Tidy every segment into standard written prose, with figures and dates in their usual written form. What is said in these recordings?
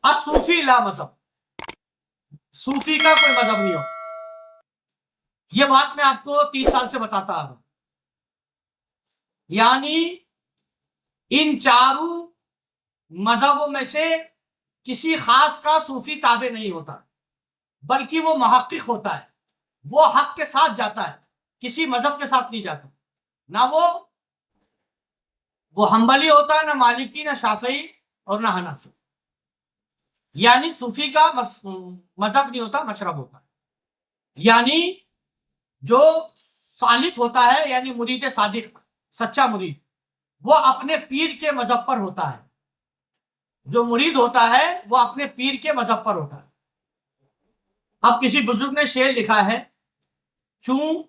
الصوفی لا مذہب، صوفی کا کوئی مذہب نہیں ہو. یہ بات میں آپ کو 30 سال سے بتاتا آ رہا ہوں. یعنی ان چاروں مذہبوں میں سے کسی خاص کا صوفی تابع نہیں ہوتا، بلکہ وہ محقق ہوتا ہے، وہ حق کے ساتھ جاتا ہے، کسی مذہب کے ساتھ نہیں جاتا. نہ وہ حنبلی ہوتا ہے، نہ مالکی، نہ شافعی اور نہ حنفی. یعنی صوفی کا مذہب نہیں ہوتا، مشرب ہوتا ہے. یعنی جو سالک ہوتا ہے، یعنی مرید صادق، سچا مرید، وہ اپنے پیر کے مذہب پر ہوتا ہے. جو مرید ہوتا ہے وہ اپنے پیر کے مذہب پر ہوتا ہے. اب کسی بزرگ نے شعر لکھا ہے، چوں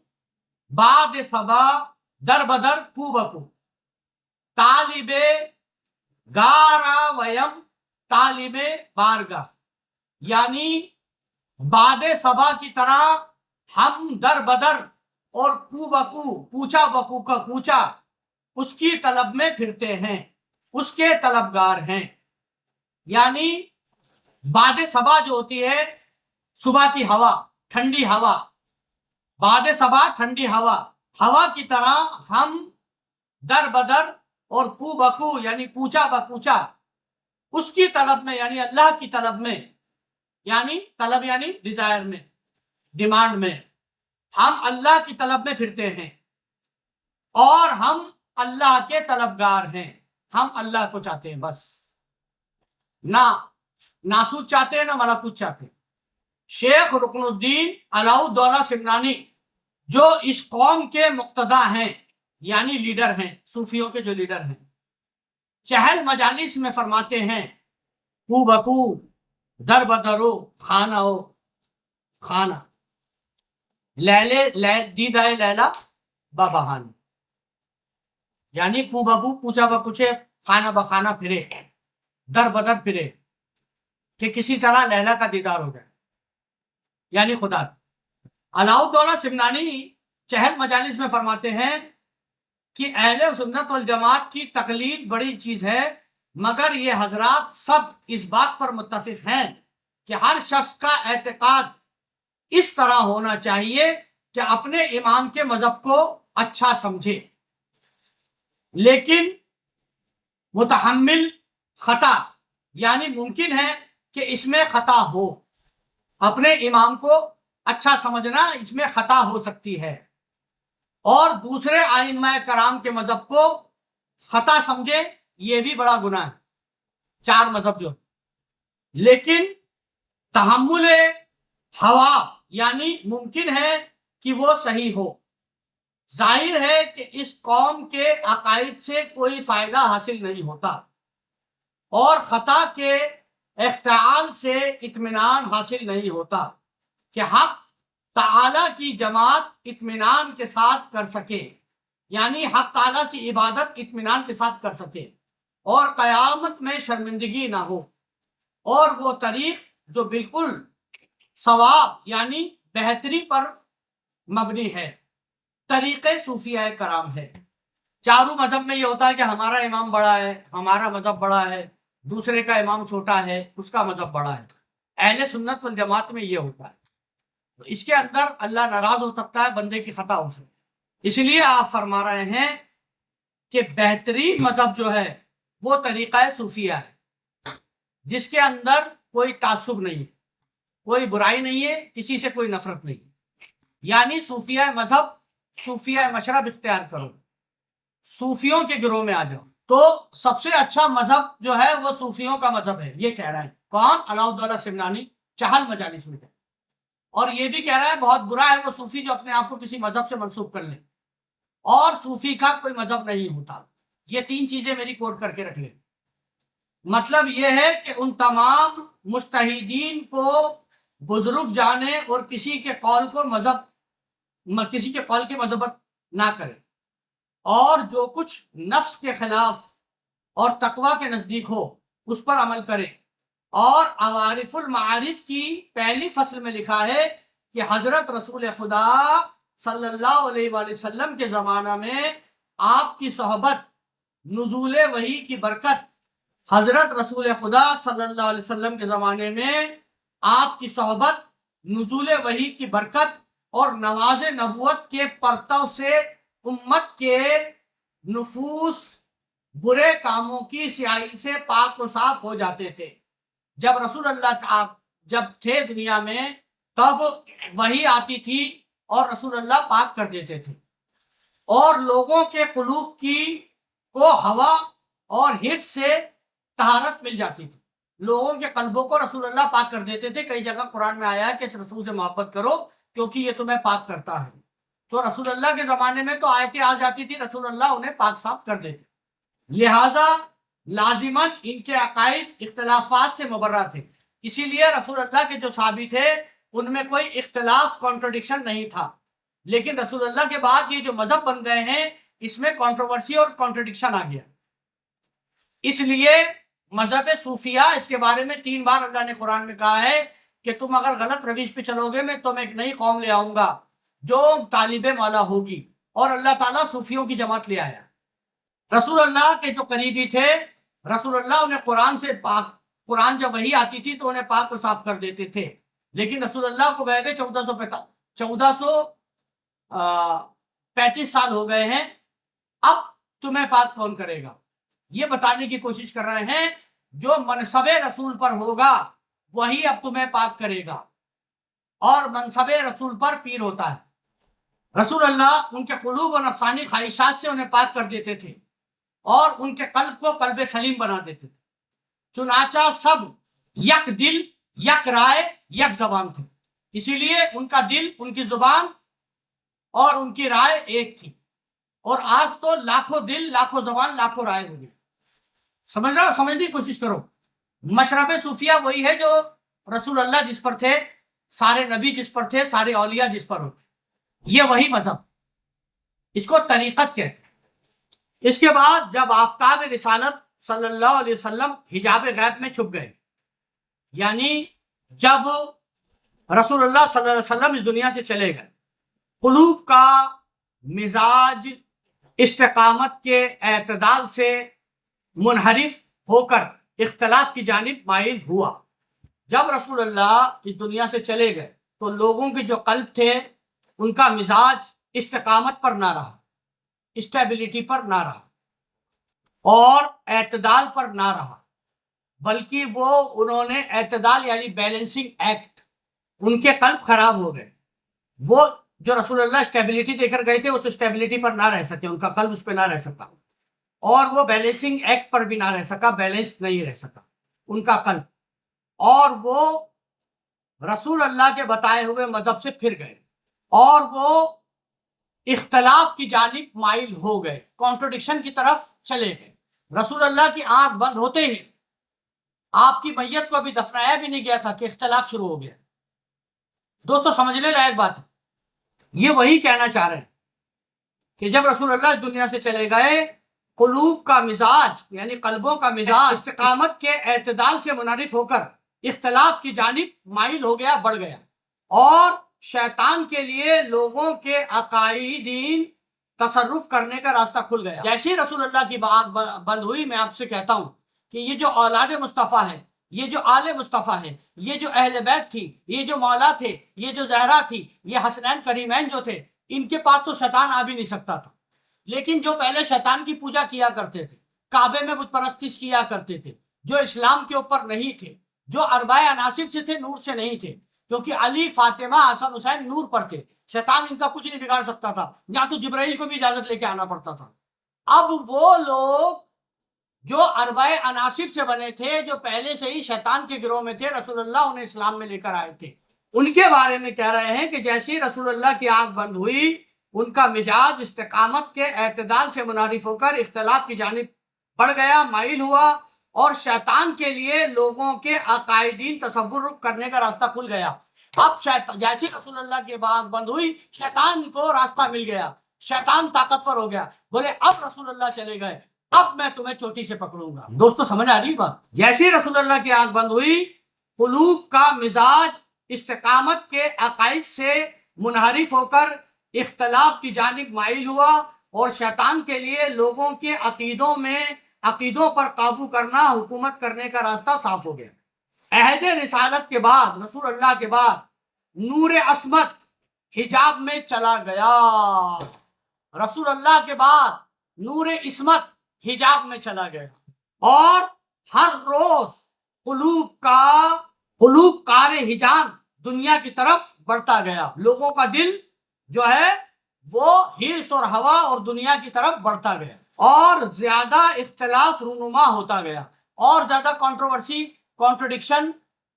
باد صبا در بدر کو بکو، طالب گارا ویم طالب بارگاہ. یعنی باد صبا کی طرح ہم در بدر اور کو بکو، کوچا بکو کا کوچا، اس کی طلب میں پھرتے ہیں، اس کے طلبگار ہیں. یعنی باد صبا جو ہوتی ہے، صبح کی ہوا، ٹھنڈی ہوا، باد صبا ٹھنڈی ہوا، ہوا کی طرح ہم در بدر اور کو بکو یعنی کوچا بکوچا، اس کی طلب میں، یعنی اللہ کی طلب میں، یعنی طلب یعنی ڈیزائر میں، ڈیمانڈ میں، ہم اللہ کی طلب میں پھرتے ہیں اور ہم اللہ کے طلبگار ہیں. ہم اللہ کو چاہتے ہیں، بس نہ ناسوت چاہتے ہیں، نہ ملکوت چاہتے ہیں. شیخ رکن الدین علاؤ الدولہ سمنانی جو اس قوم کے مقتدا ہیں، یعنی لیڈر ہیں، صوفیوں کے جو لیڈر ہیں، چہل مجالس میں فرماتے ہیں، کو بکو در بدرو خانہ ہو خانہ، لیلے دیدہ لیلا بابہانی. یعنی کو بکو پوچھا بکوچے، خانہ بخانہ پھرے، در بدر پھرے، کہ کسی طرح لیلا کا دیدار ہو جائے، یعنی خدا. علاؤ الدولہ سمنانی چہل مجالس میں فرماتے ہیں کہ اہل سنت والجماعت کی تقلید بڑی چیز ہے، مگر یہ حضرات سب اس بات پر متفق ہیں کہ ہر شخص کا اعتقاد اس طرح ہونا چاہیے کہ اپنے امام کے مذہب کو اچھا سمجھے، لیکن متحمل خطا، یعنی ممکن ہے کہ اس میں خطا ہو. اپنے امام کو اچھا سمجھنا، اس میں خطا ہو سکتی ہے، اور دوسرے ائمہ کرام کے مذہب کو خطا سمجھے، یہ بھی بڑا گناہ ہے. چار مذہب جو، لیکن تحمل ہوا یعنی ممکن ہے کہ وہ صحیح ہو. ظاہر ہے کہ اس قوم کے عقائد سے کوئی فائدہ حاصل نہیں ہوتا، اور خطا کے اختعال سے اطمینان حاصل نہیں ہوتا کہ حق تعالی کی جماعت اطمینان کے ساتھ کر سکے، یعنی حق تعالی کی عبادت اطمینان کے ساتھ کر سکے اور قیامت میں شرمندگی نہ ہو. اور وہ طریق جو بالکل ثواب یعنی بہتری پر مبنی ہے، طریق صوفیہ کرام ہے. چاروں مذہب میں یہ ہوتا ہے کہ ہمارا امام بڑا ہے، ہمارا مذہب بڑا ہے، دوسرے کا امام چھوٹا ہے، اس کا مذہب بڑا ہے. اہل سنت والجماعت میں یہ ہوتا ہے. تو اس کے اندر اللہ ناراض ہو سکتا ہے، بندے کی خطا ہو سکتی ہے. اس لیے آپ فرما رہے ہیں کہ بہترین مذہب جو ہے وہ طریقہ صوفیہ ہے، جس کے اندر کوئی تعصب نہیں ہے، کوئی برائی نہیں ہے، کسی سے کوئی نفرت نہیں ہے. یعنی صوفیہ مذہب، صوفیہ مشرب اختیار کرو، صوفیوں کے گروہ میں آ جاؤ. تو سب سے اچھا مذہب جو ہے وہ صوفیوں کا مذہب ہے، یہ کہہ رہا ہے کون؟ علاؤ الدولہ سمنانی چہل مجالس میں. اور یہ بھی کہہ رہا ہے بہت برا ہے وہ صوفی جو اپنے آپ کو کسی مذہب سے منسوب کر لے، اور صوفی کا کوئی مذہب نہیں ہوتا. یہ تین چیزیں میری کوٹ کر کے رکھ لیں. مطلب یہ ہے کہ ان تمام مجتہدین کو بزرگ جانے اور کسی کے قول کو کسی کے قول کی مذہبت نہ کرے، اور جو کچھ نفس کے خلاف اور تقوی کے نزدیک ہو اس پر عمل کرے. اور عوارف المعارف کی پہلی فصل میں لکھا ہے کہ حضرت رسول خدا صلی اللہ علیہ وآلہ وسلم کے زمانہ میں آپ کی صحبت، نزول وحی کی برکت، حضرت رسول خدا صلی اللہ علیہ وسلم کے زمانے میں آپ کی صحبت، نزول وحی کی برکت اور نواز نبوت کے پرتو سے امت کے نفوس برے کاموں کی سیاہی سے پاک و صاف ہو جاتے تھے۔ جب رسول اللہ جب تھے دنیا میں تب وحی آتی تھی اور رسول اللہ پاک کر دیتے تھے، اور لوگوں کے قلوب کو ہوا اور حفظ سے طہارت مل جاتی تھی۔ لوگوں کے قلبوں کو رسول اللہ پاک کر دیتے تھے۔ کئی جگہ قرآن میں آیا ہے کہ اس رسول سے محبت کرو کیونکہ یہ تمہیں پاک کرتا ہے۔ تو رسول اللہ کے زمانے میں تو آیتیں آ جاتی تھی، رسول اللہ انہیں پاک صاف کر دیتے، لہذا لازماً ان کے عقائد اختلافات سے مبرہ تھے۔ اسی لیے رسول اللہ کے جو صحابی تھے ان میں کوئی اختلاف، کانٹرڈکشن نہیں تھا۔ لیکن رسول اللہ کے بعد یہ جو مذہب بن گئے ہیں اس میں کنٹروورسی اور کانٹرڈکشن آ گیا۔ اس لیے مذہب صوفیہ، اس کے بارے میں 3 بار اللہ نے قرآن میں کہا ہے کہ تم اگر غلط رویش پہ چلو گے میں تم ایک نئی قوم لے آؤں گا جو طالب مولا ہوگی، اور اللہ تعالیٰ صوفیوں کی جماعت لے آیا۔ رسول اللہ کے جو قریبی تھے، رسول اللہ انہیں قرآن جب وحی آتی تھی تو انہیں پاک و صاف کر دیتے تھے، لیکن رسول اللہ کو گئے تھے 1435 سال ہو گئے ہیں، اب تمہیں پاک کون کرے گا؟ یہ بتانے کی کوشش کر رہے ہیں جو منصب رسول پر ہوگا وہی اب تمہیں پاک کرے گا، اور منصب رسول پر پیر ہوتا ہے۔ رسول اللہ ان کے قلوب و نفسانی خواہشات سے انہیں پاک کر دیتے تھے اور ان کے قلب کو قلب سلیم بنا دیتے تھے۔ چنانچہ سب یک دل، یک رائے، یک زبان تھے، اسی لیے ان کا دل، ان کی زبان اور ان کی رائے ایک تھی، اور آج تو لاکھوں دل، لاکھوں زبان، لاکھوں رائے ہو گئی۔ سمجھنے کی کوشش کرو، مشرب صوفیہ وہی ہے جو رسول اللہ جس پر تھے، سارے نبی جس پر تھے، سارے اولیاء جس پر ہوتے، یہ وہی مذہب، اس کو طریقت کہتے ہیں۔ اس کے بعد جب آفتاب رسالت صلی اللہ علیہ وسلم حجاب غیب میں چھپ گئے، یعنی جب رسول اللہ صلی اللہ علیہ وسلم اس دنیا سے چلے گئے، قلوب کا مزاج استقامت کے اعتدال سے منحرف ہو کر اختلاف کی جانب مائل ہوا۔ جب رسول اللہ اس دنیا سے چلے گئے تو لوگوں کے جو قلب تھے ان کا مزاج استقامت پر نہ رہا، اسٹیبلٹی پر نہ رہا اور اعتدال پر نہ رہا، بلکہ انہوں نے اعتدال یعنی بیلنسنگ ایکٹ، ان کے قلب خراب ہو گئے۔ وہ جو رسول اللہ اسٹیبلٹی دے کر گئے تھے اس اسٹیبلٹی پر نہ رہ سکے، ان کا قلب اس پہ نہ رہ سکا، اور وہ بیلنسنگ ایکٹ پر بھی نہ رہ سکا، بیلنس نہیں رہ سکا ان کا قلب، اور وہ رسول اللہ کے بتائے ہوئے مذہب سے پھر گئے اور وہ اختلاف کی جانب مائل ہو گئے، کانٹرڈکشن کی طرف چلے گئے۔ رسول اللہ کی آنکھ بند ہوتے ہی آپ کی میت کو ابھی دفنایا بھی نہیں گیا تھا کہ اختلاف شروع ہو گیا۔ دوستو سمجھنے لائق بات ہے، یہ وہی کہنا چاہ رہے ہیں کہ جب رسول اللہ اس دنیا سے چلے گئے، قلوب کا مزاج یعنی قلبوں کا مزاج استقامت کے اعتدال سے منحرف ہو کر اختلاف کی جانب مائل ہو گیا، بڑھ گیا، اور شیطان کے لیے لوگوں کے عقائدین تصرف کرنے کا راستہ کھل گیا۔ جیسے رسول اللہ کی بات بند ہوئی، میں آپ سے کہتا ہوں کہ یہ جو اولاد مصطفیٰ ہے، یہ جو آل مصطفیٰ ہے، یہ جو اہل بیت تھی، یہ جو مولا تھے، یہ جو زہرا تھی، یہ حسنین کریمین جو تھے، ان کے پاس تو شیطان آ بھی نہیں سکتا تھا۔ لیکن جو پہلے شیطان کی پوجا کیا کرتے تھے، کعبے میں بت پرستی کیا کرتے تھے، جو اسلام کے اوپر نہیں تھے، جو اربع عناصر سے تھے، نور سے نہیں تھے، کیونکہ علی، فاطمہ، حسن، حسین نور پر تھے، شیطان ان کا کچھ نہیں بگاڑ سکتا تھا، یا تو جبرائیل کو بھی اجازت لے کے آنا پڑتا تھا۔ اب وہ لوگ جو اربع عناصر سے بنے تھے، جو پہلے سے ہی شیطان کے گروہ میں تھے، رسول اللہ انہیں اسلام میں لے کر آئے تھے، ان کے بارے میں کہہ رہے ہیں کہ جیسی رسول اللہ کی آنکھ بند ہوئی، ان کا مزاج استقامت کے اعتدال سے منحرف ہو کر اختلاف کی جانب بڑھ گیا، مائل ہوا، اور شیطان کے لیے لوگوں کے عقائدین تصور کرنے کا راستہ کھل گیا۔ اب جیسی رسول اللہ کی آنکھ بند ہوئی، شیطان کو راستہ مل گیا، شیطان طاقتور ہو گیا، بولے اب رسول اللہ چلے گئے، اب میں تمہیں چوٹی سے پکڑوں گا۔ دوستو سمجھ آ رہی بات؟ جیسی رسول اللہ کی آنکھ بند ہوئی، قلوب کا مزاج استقامت کے عقائد سے منحرف ہو کر اختلاف کی جانب مائل ہوا، اور شیطان کے لیے لوگوں کے عقیدوں میں عقیدوں پر قابو کرنا، حکومت کرنے کا راستہ صاف ہو گیا۔ عہد رسالت کے بعد، رسول اللہ کے بعد، نور عصمت حجاب میں چلا گیا۔ رسول اللہ کے بعد نور عصمت حجاب میں چلا گیا، اور ہر روز قلوب کار حجاب دنیا کی طرف بڑھتا گیا۔ لوگوں کا دل جو ہے وہ حرص اور ہوا اور دنیا کی طرف بڑھتا گیا، اور زیادہ اختلاف رونما ہوتا گیا، اور زیادہ کانٹرڈکشن،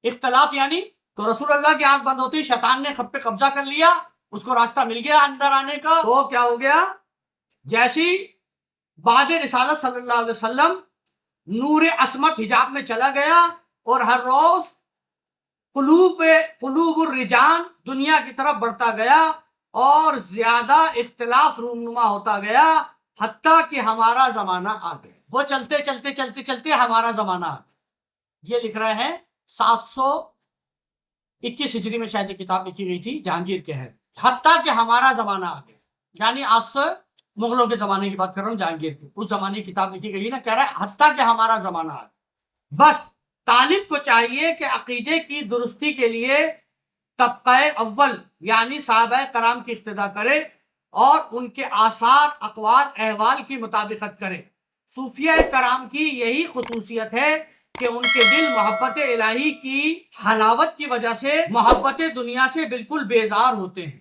اختلاف یعنی تو رسول اللہ کی آنکھ بند ہوتی، شیطان نے خط پہ قبضہ کر لیا، اس کو راستہ مل گیا اندر آنے کا، تو کیا ہو گیا؟ جیسی بعد رسالت صلی اللہ علیہ وسلم نور عصمت حجاب میں چلا گیا، اور ہر روز قلوب الرجال دنیا کی طرف بڑھتا گیا، اور زیادہ اختلاف رونما ہوتا گیا، حتیٰ کہ ہمارا زمانہ آ گیا۔ وہ چلتے چلتے چلتے چلتے ہمارا زمانہ آ گیا۔ یہ لکھ رہے ہیں 721 ہجری میں شاید یہ کتاب لکھی گئی تھی، جہانگیر کے ہے، حتیٰ کہ ہمارا زمانہ آ گیا، یعنی آج سے مغلوں کے زمانے کی بات کر رہا ہوں، جہانگیر کی اس زمانے کی کتاب لکھی گئی نا، کہہ رہا ہے حتیٰ کہ ہمارا زمانہ آ گیا۔ بس طالب کو چاہیے کہ عقیدے کی درستی کے لیے طبقہ اول یعنی صحابہ کرام کی اقتداء کرے، اور ان کے آثار، اقوال، احوال کی مطابقت کرے۔ صوفیہ کرام کی یہی خصوصیت ہے کہ ان کے دل محبت الہی کی حلاوت کی وجہ سے محبت دنیا سے بالکل بیزار ہوتے ہیں۔